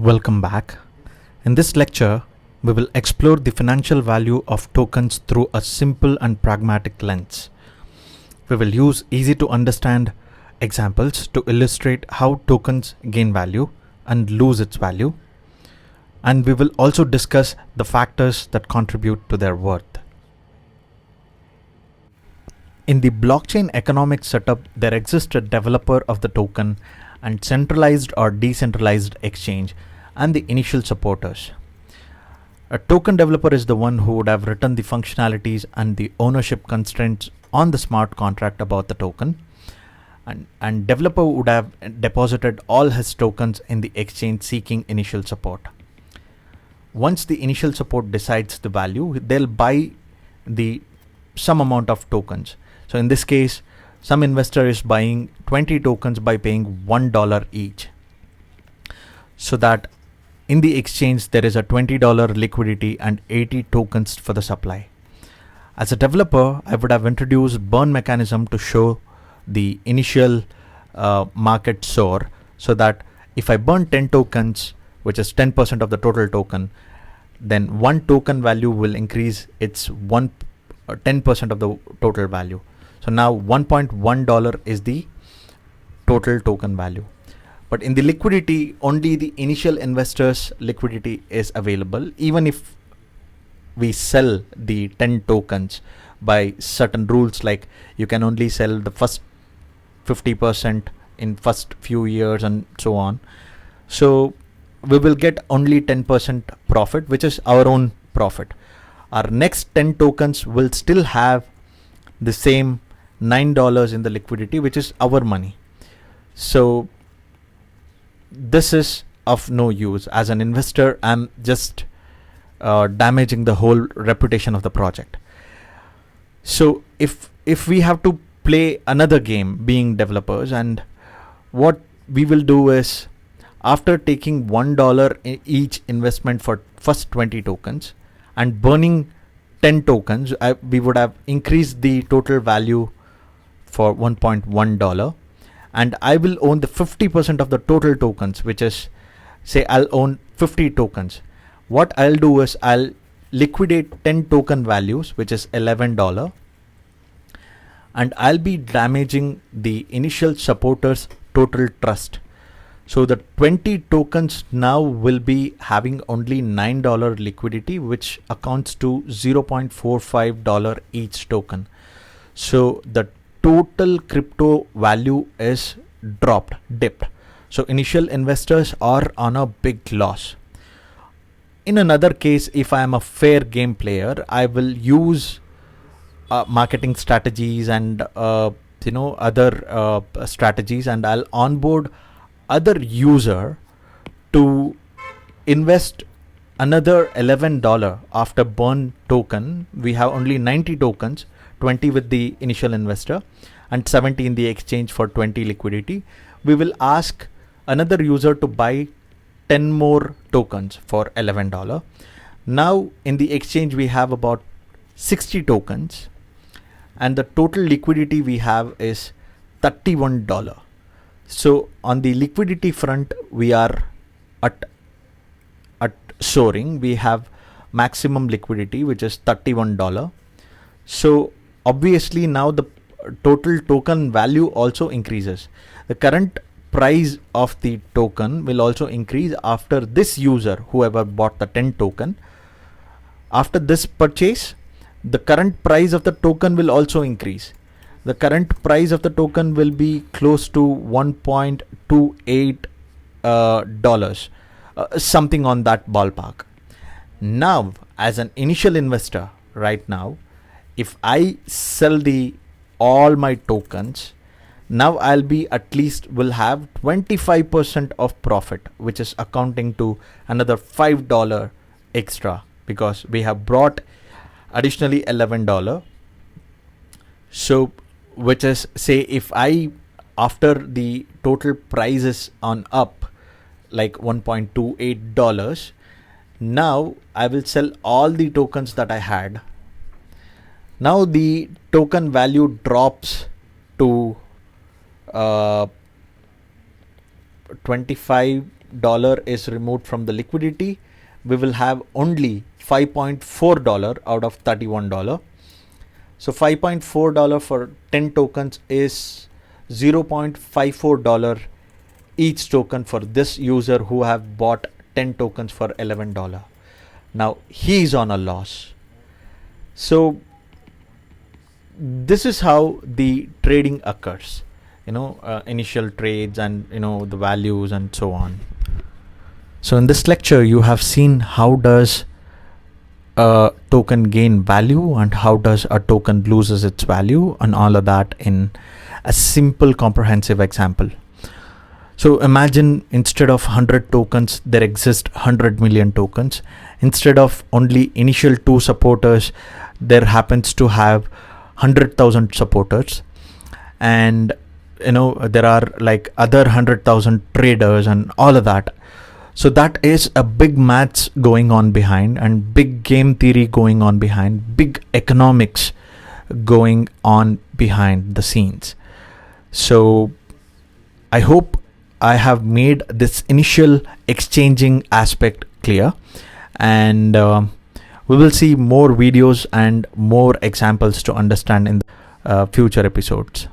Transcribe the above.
Welcome back. In this lecture, we will explore the financial value of tokens through a simple and pragmatic lens. We will use easy to understand examples to illustrate how tokens gain value and lose its value. And we will also discuss the factors that contribute to their worth. In the blockchain economic setup, there exists a developer of the token and centralized or decentralized exchange and the initial supporters. A token developer is the one who would have written the functionalities and the ownership constraints on the smart contract about the token, and developer would have deposited all his tokens in the exchange seeking initial support. Once the initial support decides the value, they'll buy the some amount of tokens. So in this case, some investor is buying 20 tokens by paying $1 each. So that in the exchange, there is a $20 liquidity and 80 tokens for the supply. As a developer, I would have introduced burn mechanism to show the initial market soar, so that if I burn 10 tokens, which is 10% of the total token, then one token value will increase its 10% of the total value. So now $1.1 is the total token value. But in the liquidity, only the initial investors' liquidity is available, even if we sell the 10 tokens by certain rules, like you can only sell the first 50% in first few years and so on. So we will get only 10% profit, which is our own profit. Our next 10 tokens will still have the same $9 in the liquidity, which is our money. So this is of no use. As an investor, I'm just damaging the whole reputation of the project. So if we have to play another game being developers, and what we will do is, after taking $1 each investment for first 20 tokens and burning 10 tokens, we would have increased the total value for $1.1, and I will own the 50% of the total tokens, which is, say I'll own 50 tokens. What I'll do is I'll liquidate 10 token values, which is $11, and I'll be damaging the initial supporters' total trust. So the 20 tokens now will be having only $9 liquidity, which accounts to $0.45 each token. So the total crypto value is dipped. So initial investors are on a big loss. In another case, if I am a fair game player, I will use marketing strategies and other strategies, and I'll onboard other user to invest another $11 after burn token. We have only 90 tokens, 20 with the initial investor and 70 in the exchange for 20 liquidity. We will ask another user to buy 10 more tokens for $11. Now in the exchange we have about 60 tokens, and the total liquidity we have is $31. So on the liquidity front, we are at soaring. We have maximum liquidity, which is $31. So obviously now the total token value also increases. The current price of the token will also increase after this user, whoever bought the 10 token. After this purchase, the current price of the token will also increase. The current price of the token will be close to $1.28, something on that ballpark. Now, as an initial investor right now, if I sell all my tokens, now I'll be will have 25% of profit, which is accounting to another $5 extra, because we have brought additionally $11. So which is, say if I, after the total price is on up like $1.28, now I will sell all the tokens that I had. Now the token value drops to 25 $1 is removed from the liquidity, we will have only $5.4 out of $31. So $5.4 for 10 tokens is $0.54 each token for this user who have bought 10 tokens for $11. Now he is on a loss. So this is how the trading occurs, initial trades and the values and so on. So in this lecture you have seen how does a token gain value and how does a token loses its value, and all of that in a simple comprehensive example. So imagine instead of 100 tokens there exist 100 million tokens. Instead of only initial 2 supporters, there happens to have 100,000 supporters, and there are like other 100,000 traders and all of that. So that is a big maths going on behind, and big game theory going on behind, big economics going on behind the scenes. So I hope I have made this initial exchanging aspect clear, and we will see more videos and more examples to understand in future episodes.